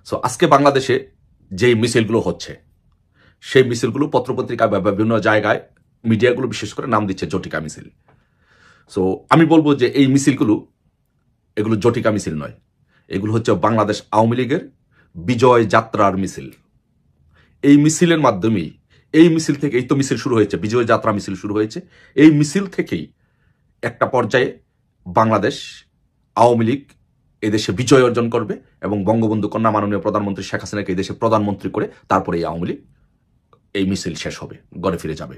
So আজকে বাংলাদেশে যেই মিছিলগুলো হচ্ছে সেই মিছিলগুলো পত্রপত্রিকা বা বিভিন্ন জায়গায় মিডিয়াগুলো বিশেষ করে নাম দিচ্ছে জটিকা মিছিল। সো আমি বলবো যে এই মিছিলগুলো এগুলো জটিকা মিছিল নয়, এগুলো হচ্ছে বাংলাদেশ আওয়ামী লীগের বিজয় যাত্রার মিছিল। এই মিছিলের মাধ্যমেই, এই মিছিল থেকে, এই তো মিছিল শুরু হয়েছে, বিজয় যাত্রা মিছিল শুরু হয়েছে, এই মিছিল থেকেই একটা পর্যায়ে বাংলাদেশ আওয়ামী লীগ এদেশে বিজয় অর্জন করবে এবং বঙ্গবন্ধু কন্যা মাননীয় প্রধানমন্ত্রী শেখ হাসিনাকে এই দেশে প্রধানমন্ত্রী করে তারপরে এই আওয়ামী লীগ এই মিছিল শেষ হবে, ঘরে ফিরে যাবে।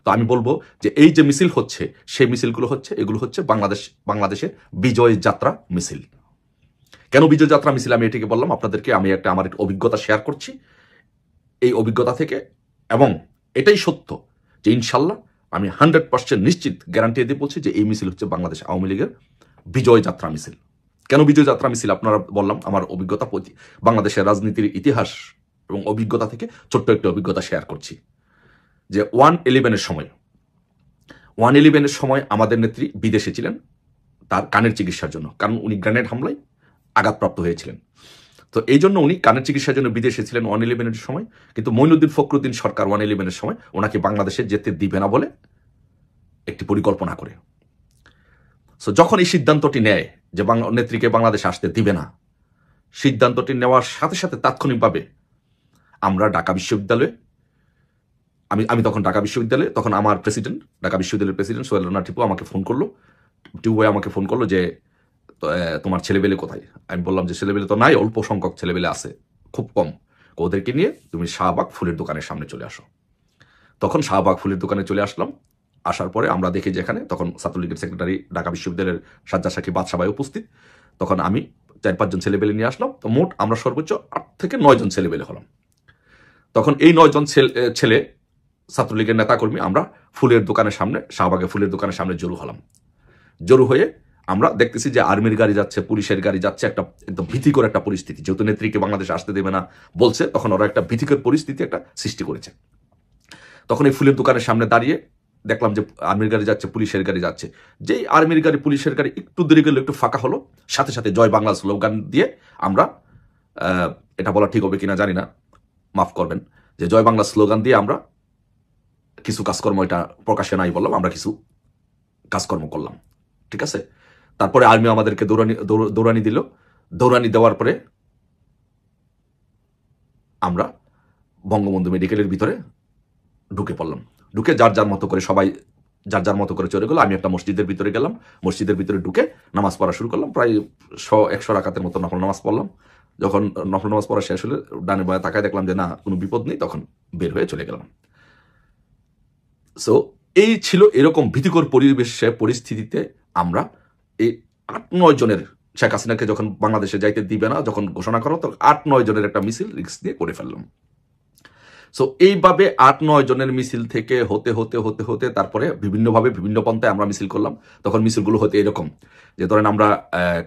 তো আমি বলবো যে এই যে মিছিল হচ্ছে সেই মিছিলগুলো হচ্ছে, এগুলো হচ্ছে বাংলাদেশের বিজয় যাত্রা মিছিল। কেন বিজয় যাত্রা মিছিল আমি এটিকে বললাম আপনাদেরকে, আমি আমার একটা অভিজ্ঞতা শেয়ার করছি এই অভিজ্ঞতা থেকে, এবং এটাই সত্য যে ইনশাল্লাহ আমি 100% নিশ্চিত গ্যারান্টি দিয়ে বলছি যে এই মিছিল হচ্ছে বাংলাদেশ আওয়ামী লীগের বিজয় যাত্রা মিছিল। কেন বিজয় যাত্রা মিছিল আপনারা বললাম, আমার অভিজ্ঞতা, বাংলাদেশের রাজনীতির ইতিহাস এবং অভিজ্ঞতা থেকে ছোট্ট একটা অভিজ্ঞতা শেয়ার করছি। যে 1/11-এর সময় আমাদের নেত্রী বিদেশে ছিলেন তার কানের চিকিৎসার জন্য, কারণ উনি গ্রেনেড হামলায় আঘাতপ্রাপ্ত হয়েছিলেন। তো এই জন্য উনি কানের চিকিৎসার জন্য বিদেশে ছিলেন 1/11-এর সময়। কিন্তু মঈনুদ্দিন ফখরুদ্দিন সরকার 1/11-এর সময় ওনাকে বাংলাদেশে যেতে দিবে না বলে একটি পরিকল্পনা করে। সো যখন এই সিদ্ধান্তটি নেয় যে নেত্রীকে বাংলাদেশে আসতে দিবে না, সিদ্ধান্তটি নেওয়ার সাথে সাথে তাৎক্ষণিকভাবে আমরা ঢাকা বিশ্ববিদ্যালয়ে, আমি তখন ঢাকা বিশ্ববিদ্যালয়ে, তখন আমার ঢাকা বিশ্ববিদ্যালয়ের প্রেসিডেন্ট সোহেল রানা টিপু আমাকে ফোন করলো যে তোমার ছেলেবেলে কোথায়? আমি বললাম যে ছেলেবেলে তো নাই, অল্প সংখ্যক ছেলেবেলে আছে, খুব কম, ওদেরকে নিয়ে তুমি শাহবাগ ফুলের দোকানের সামনে চলে আসো। তখন শাহবাগ ফুলের দোকানে চলে আসলাম। আসার পরে আমরা দেখি যে এখানে তখন ছাত্রলীগের সেক্রেটারি ঢাকা বিশ্ববিদ্যালয়ের সাজ্জাদ সাকিব বাদশা ভাই উপস্থিত। তখন আমি 4-5 জন ছেলেবেলে নিয়ে আসলাম। তো মোট আমরা সর্বোচ্চ 8 থেকে 9 জন ছেলেবেলে হলাম। তখন এই 9 জন ছেলে ছাত্রলীগের নেতাকর্মী আমরা ফুলের দোকানের সামনে, শাহবাগে ফুলের দোকানের সামনে জড়ো হলাম। জড়ো হয়ে আমরা দেখতেছি যে আর্মির গাড়ি যাচ্ছে, পুলিশের গাড়ি যাচ্ছে, একটা একদম ভীতিকর একটা পরিস্থিতি। যেহেতু নেত্রীকে বাংলাদেশে আসতে দেবে না বলছে, তখন ওরা একটা ভীতিকর পরিস্থিতি একটা সৃষ্টি করেছে। তখন এই ফুলের দোকানের সামনে দাঁড়িয়ে দেখলাম যে আর্মির গাড়ি যাচ্ছে, পুলিশের গাড়ি যাচ্ছে। যেই আর্মির গাড়ি, পুলিশের গাড়ি একটু দেরি গেলে একটু ফাঁকা হলো, সাথে সাথে জয় বাংলা স্লোগান দিয়ে আমরা, এটা বলা ঠিক হবে কিনা জানি না, মাফ করবেন, যে জয় বাংলা স্লোগান দিয়ে আমরা কিছু কাজকর্ম, এটা প্রকাশে নাই বললাম, আমরা কিছু কাজকর্ম করলাম, ঠিক আছে। তারপরে আর্মি আমাদেরকে দৌড়ানি দিল। দৌড়ানি দেওয়ার পরে আমরা বঙ্গবন্ধু মেডিকেলের ভিতরে ঢুকে পড়লাম। ঢুকে যার যার মতো করে সবাই যার যার মতো করে চলে গেল। আমি একটা মসজিদের ভিতরে গেলাম। মসজিদের ভিতরে ঢুকে নামাজ পড়া শুরু করলাম। প্রায় 100 রাকাতের মতো নফল নামাজ পড়লাম। যখন নফল নামাজ পড়া শেষ হলে ডানে বাঁয়ে তাকায় দেখলাম যে না, কোনো বিপদ নেই, তখন বের হয়ে চলে গেলাম। সো এই ছিল এরকম ভীতিকর পরিস্থিতিতে আমরা এই 8-9 জনের, শেখ হাসিনাকে যখন বাংলাদেশে যাইতে দিবে না যখন ঘোষণা করা, তখন 8-9 জনের একটা মিছিল রিস্ক দিয়ে করে ফেললাম। সো এইভাবে 8-9 জনের মিছিল থেকে হতে হতে হতে হতে তারপরে বিভিন্নভাবে বিভিন্ন পন্থায় আমরা মিছিল করলাম। তখন মিছিলগুলো হতে এরকম যে ধরেন আমরা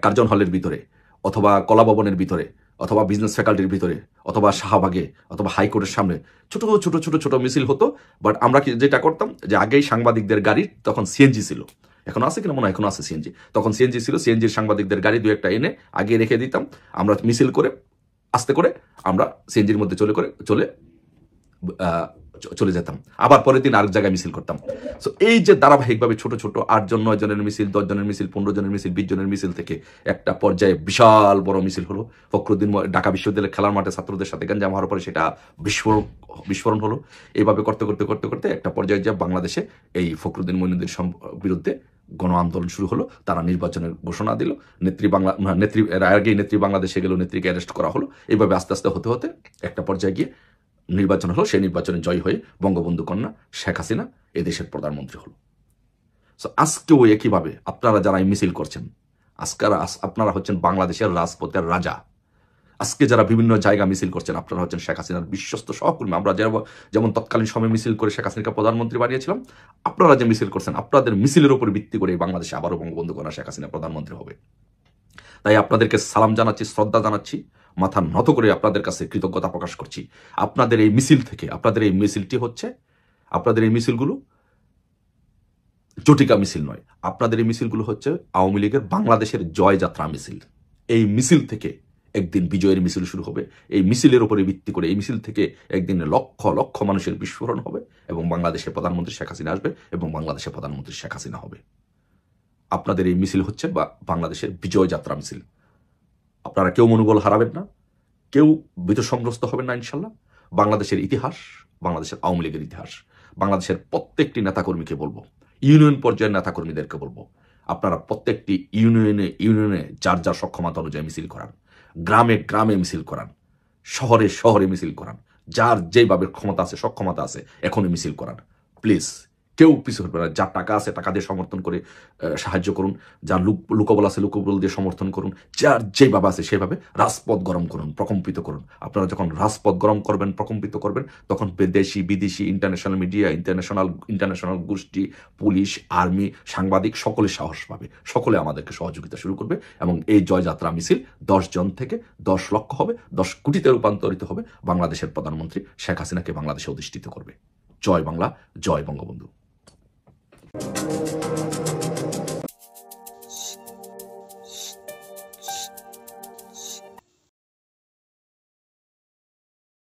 কার্জন হলের ভিতরে, অথবা কলা ভবনের ভিতরে, অথবা বিজনেস ফ্যাকাল্টির ভিতরে, অথবা শাহবাগে, অথবা হাইকোর্টের সামনে ছোট ছোট ছোট ছোট মিছিল হতো। বাট আমরা যেটা করতাম যে আগেই সাংবাদিকদের গাড়ি, তখন সিএনজি ছিল, এখন আছে কিনা মনে হয়, এখন আছে সিএনজি, তখন সিএনজি ছিল, সিএনজির সাংবাদিকদের গাড়ি 2-1টা এনে আগে রেখে দিতাম। আমরা মিছিল করে আস্তে করে আমরা সিএনজির মধ্যে চলে যেতাম, আবার পরের দিন আরেক জায়গায় মিছিল করতাম। সো এই যে ধারাবাহিকভাবে ছোট ছোট 8 জন 9 জনের মিছিল, 10 জনের মিছিল, 15 জনের মিছিল, 20 জনের মিছিল থেকে একটা পর্যায়ে বিশাল বড় মিছিল হলো। ফখরুদ্দিন ঢাকা বিশ্ববিদ্যালয়ের খেলার মাঠে ছাত্রদের সাথে গঞ্জাম হওয়ার পরে সেটা বিস্ফোরণ হলো। এইভাবে করতে করতে করতে করতে একটা পর্যায়ে যে বাংলাদেশে এই ফখরুদ্দিন মঈনুদ্দিন বিরুদ্ধে গণ আন্দোলন শুরু হলো। তারা নির্বাচনের ঘোষণা দিল। এর আগেই নেত্রী বাংলাদেশে গেল, নেত্রীকে অ্যারেস্ট করা হলো। এইভাবে আস্তে আস্তে হতে হতে একটা পর্যায়ে গিয়ে নির্বাচন হলো। সেই নির্বাচনে জয় হয়ে বঙ্গবন্ধু কন্যা শেখ হাসিনা এদেশের প্রধানমন্ত্রী হলো। সো আজকেও একইভাবে আপনারা যারা মিছিল করছেন, আপনারা হচ্ছেন বাংলাদেশের রাজপথের রাজা। আজকে যারা বিভিন্ন জায়গা মিছিল করছেন, আপনারা হচ্ছেন শেখ হাসিনার বিশ্বস্ত সহকর্মী। আমরা যেমন তৎকালীন সময় মিছিল করে শেখ হাসিনাকে প্রধানমন্ত্রী বানিয়েছিলাম, আপনারা যে মিছিল করছেন, আপনাদের মিছিলের উপর ভিত্তি করে বাংলাদেশে আবারও বঙ্গবন্ধু কন্যা শেখ হাসিনা প্রধানমন্ত্রী হবে। তাই আপনাদেরকে সালাম জানাচ্ছি, শ্রদ্ধা জানাচ্ছি, মাথা নত করে আপনাদের কাছে কৃতজ্ঞতা প্রকাশ করছি। আপনাদের এই মিছিল থেকে, আপনাদের এই মিছিলটি হচ্ছে, আপনাদের এই মিছিলগুলো জটিকা মিছিল নয়, আপনাদের এই মিছিলগুলো হচ্ছে আওয়ামী লীগের বাংলাদেশের জয়যাত্রা মিছিল। এই মিছিল থেকে একদিন বিজয়ের মিছিল শুরু হবে। এই মিছিলের উপরে ভিত্তি করে এই মিছিল থেকে একদিন লক্ষ লক্ষ মানুষের বিস্ফোরণ হবে এবং বাংলাদেশের প্রধানমন্ত্রী শেখ হাসিনা আসবে এবং বাংলাদেশের প্রধানমন্ত্রী শেখ হাসিনা হবে। আপনাদের এই মিছিল হচ্ছে বাংলাদেশের বিজয় যাত্রা মিছিল। আপনারা কেউ মনোবল হারাবেন না, কেউ বিতসংগ্রস্ত হবেন না ইনশাল্লাহ। বাংলাদেশের ইতিহাস, বাংলাদেশের আওয়ামী লীগের ইতিহাস, বাংলাদেশের প্রত্যেকটি নেতাকর্মীকে বলবো, ইউনিয়ন পর্যায়ের নেতাকর্মীদেরকে বলবো, আপনারা প্রত্যেকটি ইউনিয়নে যার যার সক্ষমতা অনুযায়ী মিছিল করান, গ্রামে গ্রামে মিছিল করান, শহরে শহরে মিছিল করান, যার যেভাবে ক্ষমতা আছে সক্ষমতা আছে এখনই মিছিল করান। প্লিজ কেউ পিছু হটবে না। যার টাকা আছে টাকা দিয়ে সমর্থন করে সাহায্য করুন, যার লোকবল আছে লোকবল দিয়ে সমর্থন করুন, যার যেভাবে আছে সেভাবে রাজপথ গরম করুন, প্রকম্পিত করুন। আপনারা যখন রাজপথ গরম করবেন, প্রকম্পিত করবেন, তখন দেশি বিদেশি ইন্টারন্যাশনাল মিডিয়া, ইন্টারন্যাশনাল গোষ্ঠী, পুলিশ, আর্মি, সাংবাদিক সকলে সাহস পাবে, সকলে আমাদেরকে সহযোগিতা শুরু করবে এবং এই জয়যাত্রা মিছিল 10 জন থেকে 10 লক্ষ হবে, 10 কোটিতে রূপান্তরিত হবে। বাংলাদেশের প্রধানমন্ত্রী শেখ হাসিনাকে বাংলাদেশে অধিষ্ঠিত করবে। জয় বাংলা, জয় বঙ্গবন্ধু।